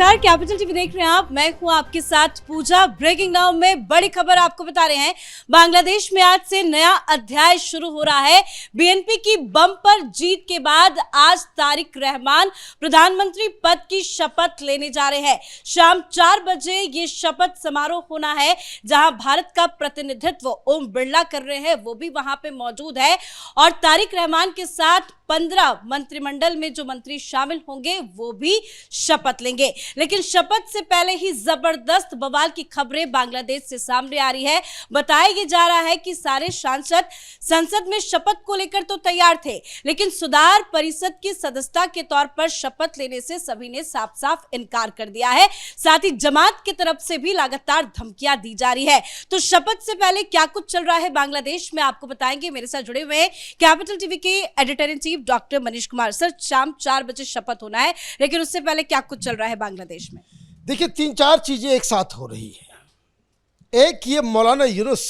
नमस्कार, capital TV देख रहे हैं आप। मैं हूं आपके साथ पूजा। ब्रेकिंग नाउ में बड़ी खबर आपको बता रहे हैं। बांग्लादेश में आज से नया अध्याय शुरू हो रहा है। बीएनपी की बम्पर जीत के बाद आज तारिक रहमान प्रधानमंत्री पद की शपथ लेने जा रहे हैं। शाम 4 बजे ये शपथ समारोह होना है, जहां भारत का प्रतिनिधित्व ओम बिरला कर रहे हैं, वो भी वहां पे मौजूद है। और तारिक रहमान के साथ 15 मंत्रिमंडल में जो मंत्री शामिल होंगे वो भी शपथ लेंगे। लेकिन शपथ से पहले ही जबरदस्त बवाल की खबरें बांग्लादेश से सामने आ रही है। बताया ये जा रहा है कि सारे सांसद संसद में शपथ को लेकर तो तैयार थे, लेकिन सुधार परिषद की सदस्यता के तौर पर शपथ लेने से सभी ने साफ साफ इनकार कर दिया है। साथ ही जमात की तरफ से भी लगातार धमकियां दी जा रही है। तो शपथ से पहले क्या कुछ चल रहा है बांग्लादेश में, आपको बताएंगे। मेरे साथ जुड़े हुए हैं कैपिटल टीवी के editor in chief doctor Manish Kumar. Sir, शाम 4 बजे शपथ होना है, लेकिन उससे पहले क्या कुछ चल रहा है बांग्लादेश में? देखिए, 3-4 चीजें एक साथ हो रही है। एक, ये मौलाना यूनुस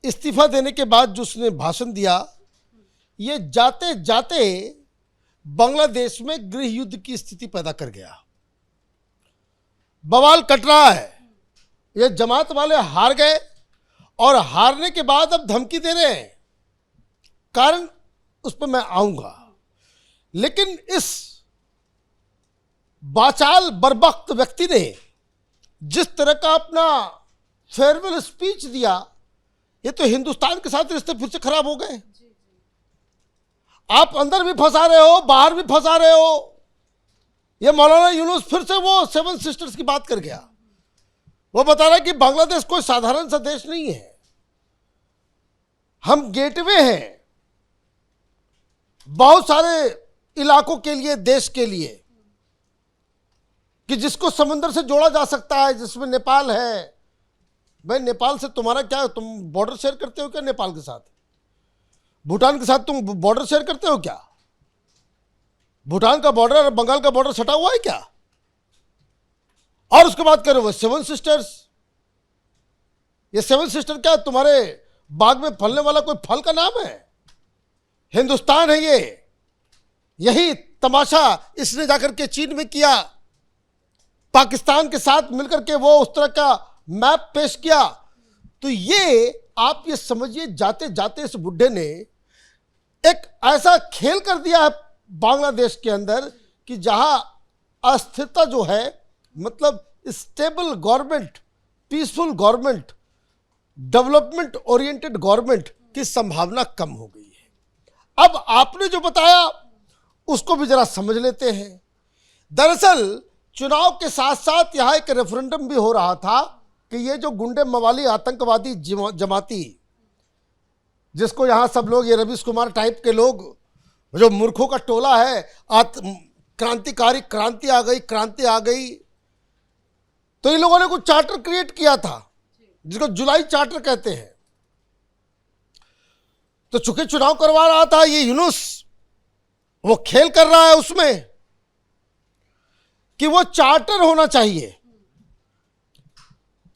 इस्तीफा देने के बाद जो उसने भाषण दिया, ये जाते जाते बांग्लादेश में गृह युद्ध की स्थिति पैदा कर गया। बवाल कट रहा है। ये जमात वाले हार गए और हारने के बाद अब धमकी दे रहे हैं। कारण उस पर मैं आऊंगा, लेकिन इस बाचाल बर्बख्त व्यक्ति ने जिस तरह का अपना फेयरवेल स्पीच दिया, ये तो हिंदुस्तान के साथ रिश्ते फिर से खराब हो गए। आप अंदर भी फंसा रहे हो, बाहर भी फंसा रहे हो। ये मौलाना यूनुस फिर से वो 7 सिस्टर्स की बात कर गया। वो बता रहा है कि बांग्लादेश कोई साधारण सा देश नहीं है, हम गेटवे हैं बहुत सारे इलाकों के लिए, देश के लिए, कि जिसको समंदर से जोड़ा जा सकता है, जिसमें नेपाल है। भाई, नेपाल से तुम्हारा क्या, तुम बॉर्डर शेयर करते हो क्या नेपाल के साथ? भूटान के साथ तुम बॉर्डर शेयर करते हो क्या? भूटान का बॉर्डर और बंगाल का बॉर्डर सटा हुआ है क्या? और उसके बाद करो वो 7 सिस्टर्स। ये 7 सिस्टर क्या तुम्हारे बाग में फलने वाला कोई फल का नाम है? हिंदुस्तान है ये। यही तमाशा इसने जाकर के चीन में किया, पाकिस्तान के साथ मिलकर के वो उस तरह का मैप पेश किया। तो ये आप ये समझिए, जाते जाते इस बुड्ढे ने एक ऐसा खेल कर दिया है बांग्लादेश के अंदर कि जहां अस्थिरता जो है, मतलब stable government, peaceful government, development oriented government की संभावना कम हो गई है। अब आपने जो बताया उसको भी जरा समझ लेते हैं। दरअसल चुनाव के साथ साथ यहां एक रेफरेंडम भी हो रहा था कि ये जो गुंडे मवाली आतंकवादी जमाती, जिसको यहां सब लोग, ये रवीश कुमार टाइप के लोग, जो मूर्खों का टोला है, क्रांतिकारी, क्रांति आ गई, क्रांति आ गई। तो इन लोगों ने कुछ चार्टर क्रिएट किया था, जिसको जुलाई चार्टर कहते हैं। तो चूंकि चुनाव करवा रहा था ये यूनुस, वो खेल कर रहा है उसमें कि वो चार्टर होना चाहिए,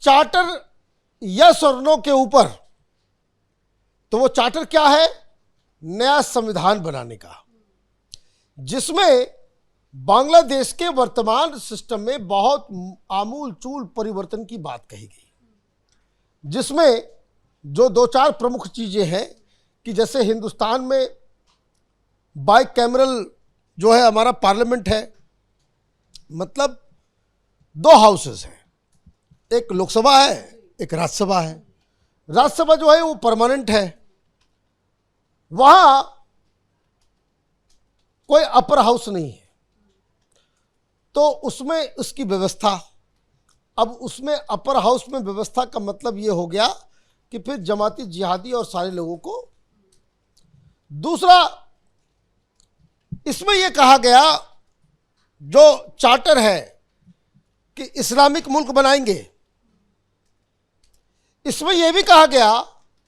चार्टर यस और नो के ऊपर। तो वो चार्टर क्या है? नया संविधान बनाने का, जिसमें बांग्लादेश के वर्तमान सिस्टम में बहुत आमूल चूल परिवर्तन की बात कही गई, जिसमें जो 2-4 प्रमुख चीजें हैं कि जैसे हिंदुस्तान में बाइकैमरल जो है हमारा पार्लियामेंट है, मतलब 2 हाउसेस हैं, एक लोकसभा है, एक राज्यसभा है। राज्यसभा जो है वो परमानेंट है, वहां कोई अपर हाउस नहीं है, तो उसमें उसकी व्यवस्था। अब उसमें अपर हाउस में व्यवस्था का मतलब ये हो गया कि फिर जमाती, जिहादी और सारे लोगों को। दूसरा, इसमें यह कहा गया, जो चार्टर है कि इस्लामिक मुल्क बनाएंगे, इसमें यह भी कहा गया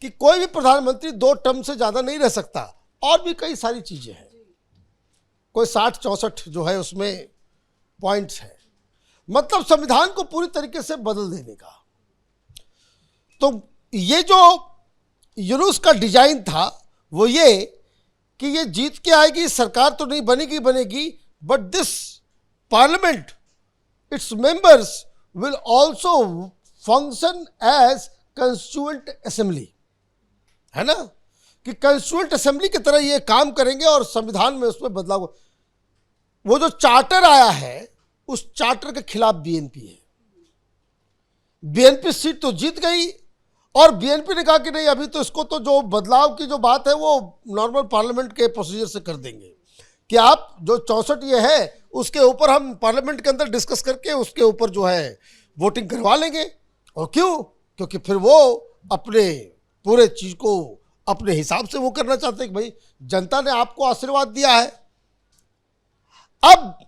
कि कोई भी प्रधानमंत्री 2 टर्म से ज्यादा नहीं रह सकता, और भी कई सारी चीजें हैं। कोई 60-64 जो है उसमें पॉइंट्स है, मतलब संविधान को पूरी तरीके से बदल देने का। तो ये जो यूनुस का डिजाइन था वो ये कि ये जीत के आएगी, सरकार तो नहीं बनेगी, but this parliament, its members will also function as constituent assembly, है ना, कि कंस्टिट्यूएंट असेंबली की तरह ये काम करेंगे और संविधान में उसमें बदलाव। वो जो चार्टर आया है उस चार्टर के खिलाफ बीएनपी है। बीएनपी सीट तो जीत गई और बीएनपी ने कहा कि नहीं, अभी तो इसको तो जो बदलाव की जो बात है वो नॉर्मल पार्लियामेंट के प्रोसीजर से कर देंगे, कि आप जो 64 ये है उसके ऊपर हम पार्लियामेंट के अंदर डिस्कस करके उसके ऊपर जो है वोटिंग करवा लेंगे। और क्यों? क्योंकि फिर वो अपने पूरे चीज को अपने हिसाब से वो करना चाहते हैं कि भाई जनता ने आपको आशीर्वाद दिया है। अब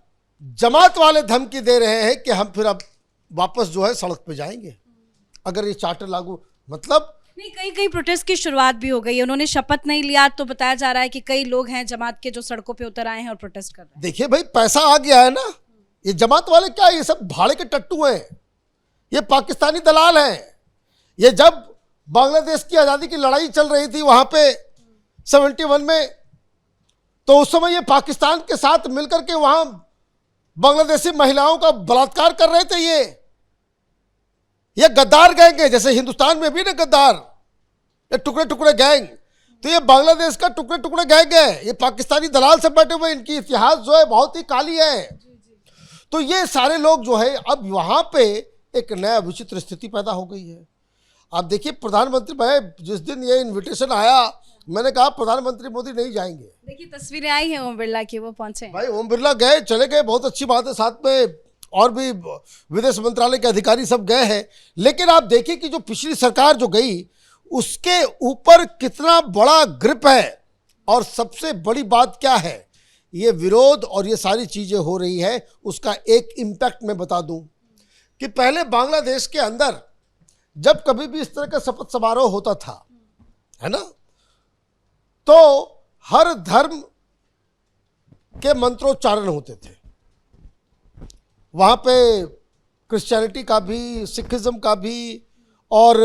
जमात वाले धमकी दे रहे हैं कि हम फिर अब वापस जो है सड़क पे जाएंगे अगर ये चार्टर लागू, मतलब नहीं, कई कई प्रोटेस्ट की शुरुआत भी हो गई है। उन्होंने शपथ नहीं लिया तो बताया जा रहा है कि कई लोग हैं जमात के जो सड़कों पे उतर आए हैं और प्रोटेस्ट कर रहे हैं। देखिए भाई, पैसा आ गया है ना, ये जमात वाले क्या, ये सब भाड़े के टट्टू हैं, ये पाकिस्तानी दलाल हैं। ये जब बांग्लादेश की आज़ादी की लड़ाई चल रही थी वहाँ पे 71 में, तो उस समय ये पाकिस्तान के साथ मिलकर के वहाँ बांग्लादेशी महिलाओं का बलात्कार कर रहे थे। ये गद्दार गैंग है, जैसे हिंदुस्तान में भी ना गद्दार, ये टुकड़े टुकड़े गैंग, तो ये बांग्लादेश का टुकड़े टुकड़े गैंग है। ये पाकिस्तानी दलाल से बैठे हुए, इनकी इतिहास जो है बहुत ही काली है। तो ये सारे लोग जो है अब वहाँ पे एक नया विचित्र स्थिति पैदा हो गई है। आप देखिए प्रधानमंत्री, मैं जिस दिन ये इन्विटेशन आया मैंने कहा प्रधानमंत्री मोदी नहीं जाएंगे। देखिए तस्वीरें आई हैं ओम बिरला की, वो पहुंचे। भाई ओम बिरला गए, चले गए, बहुत अच्छी बात है, साथ में और भी विदेश मंत्रालय के अधिकारी सब गए हैं। लेकिन आप देखिए कि जो पिछली सरकार जो गई उसके ऊपर कितना बड़ा ग्रिप है, और सबसे बड़ी बात क्या है, ये विरोध और ये सारी चीजें हो रही है, उसका एक इम्पैक्ट मैं बता दूं कि पहले बांग्लादेश के अंदर जब कभी भी इस तरह का शपथ समारोह होता था, है ना, तो हर धर्म के मंत्रोच्चारण होते थे। वहाँ पे क्रिश्चियनिटी का भी, सिखिज्म का भी और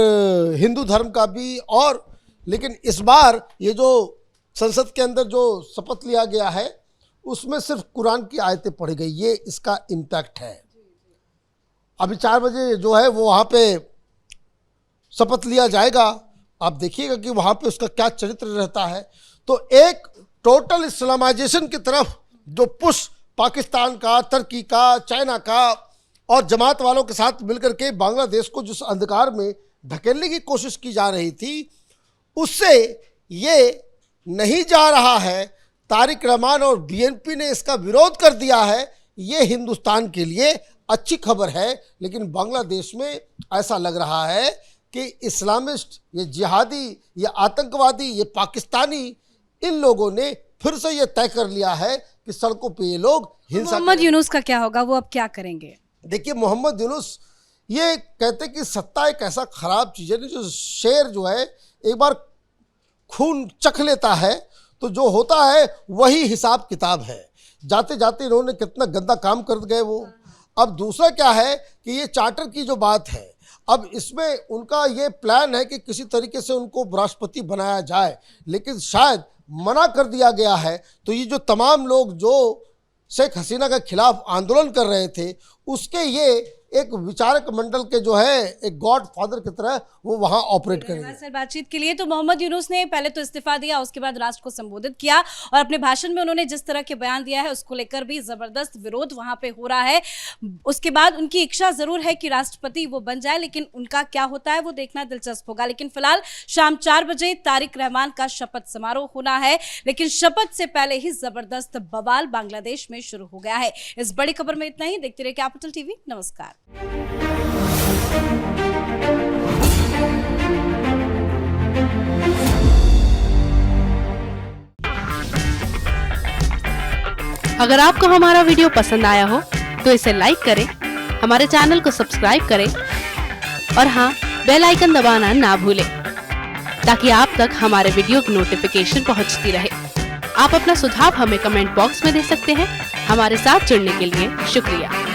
हिंदू धर्म का भी, और लेकिन इस बार ये जो संसद के अंदर जो शपथ लिया गया है उसमें सिर्फ कुरान की आयतें पढ़ी गई, ये इसका इम्पैक्ट है। अभी 4 बजे जो है वो वहाँ पे शपथ लिया जाएगा, आप देखिएगा कि वहाँ पे उसका क्या चरित्र रहता है। तो एक टोटल इस्लामाइजेशन की तरफ जो पुश पाकिस्तान का, तुर्की का, चाइना का और जमात वालों के साथ मिलकर के बांग्लादेश को जिस अंधकार में धकेलने की कोशिश की जा रही थी, उससे ये नहीं जा रहा है। तारिक रहमान और बीएनपी ने इसका विरोध कर दिया है, ये हिंदुस्तान के लिए अच्छी खबर है। लेकिन बांग्लादेश में ऐसा लग रहा है कि इस्लामिस्ट, ये जिहादी, ये आतंकवादी, ये पाकिस्तानी, इन लोगों ने फिर से ये तय कर लिया है कि सड़कों पे ये लोग हिंसा। मोहम्मद यूनुस का क्या होगा, वो अब क्या करेंगे? देखिए मोहम्मद यूनुस ये कहते कि सत्ता एक ऐसा खराब चीज़ है, जो शेर जो है एक बार खून चख लेता है तो जो होता है वही हिसाब किताब है। जाते जाते इन्होंने कितना गंदा काम कर गए वो। अब दूसरा क्या है कि ये चार्टर की जो बात है, अब इसमें उनका ये प्लान है कि किसी तरीके से उनको राष्ट्रपति बनाया जाए, लेकिन शायद मना कर दिया गया है। तो ये जो तमाम लोग जो शेख हसीना के खिलाफ आंदोलन कर रहे थे, उसके ये एक विचारक मंडल के जो है एक गॉड फादर की तरह वो वहाँ ऑपरेट करेंगे। सर बातचीत के लिए तो मोहम्मद यूनुस ने पहले तो इस्तीफा दिया, उसके बाद राष्ट्र को संबोधित किया और अपने भाषण में उन्होंने जिस तरह के बयान दिया है उसको लेकर भी जबरदस्त विरोध वहां पे हो रहा है। उसके बाद उनकी इच्छा जरूर है कि राष्ट्रपति वो बन जाए, लेकिन उनका क्या होता है वो देखना दिलचस्प होगा। लेकिन फिलहाल शाम 4 बजे तारिक रहमान का शपथ समारोह होना है, लेकिन शपथ से पहले ही जबरदस्त बवाल बांग्लादेश में शुरू हो गया है। इस बड़ी खबर में इतना ही। देखते रहिए कैपिटल टीवी। नमस्कार। अगर आपको हमारा वीडियो पसंद आया हो तो इसे लाइक करें, हमारे चैनल को सब्सक्राइब करें और हाँ, बेल आइकन दबाना ना भूलें ताकि आप तक हमारे वीडियो की नोटिफिकेशन पहुंचती रहे। आप अपना सुझाव हमें कमेंट बॉक्स में दे सकते हैं। हमारे साथ जुड़ने के लिए शुक्रिया।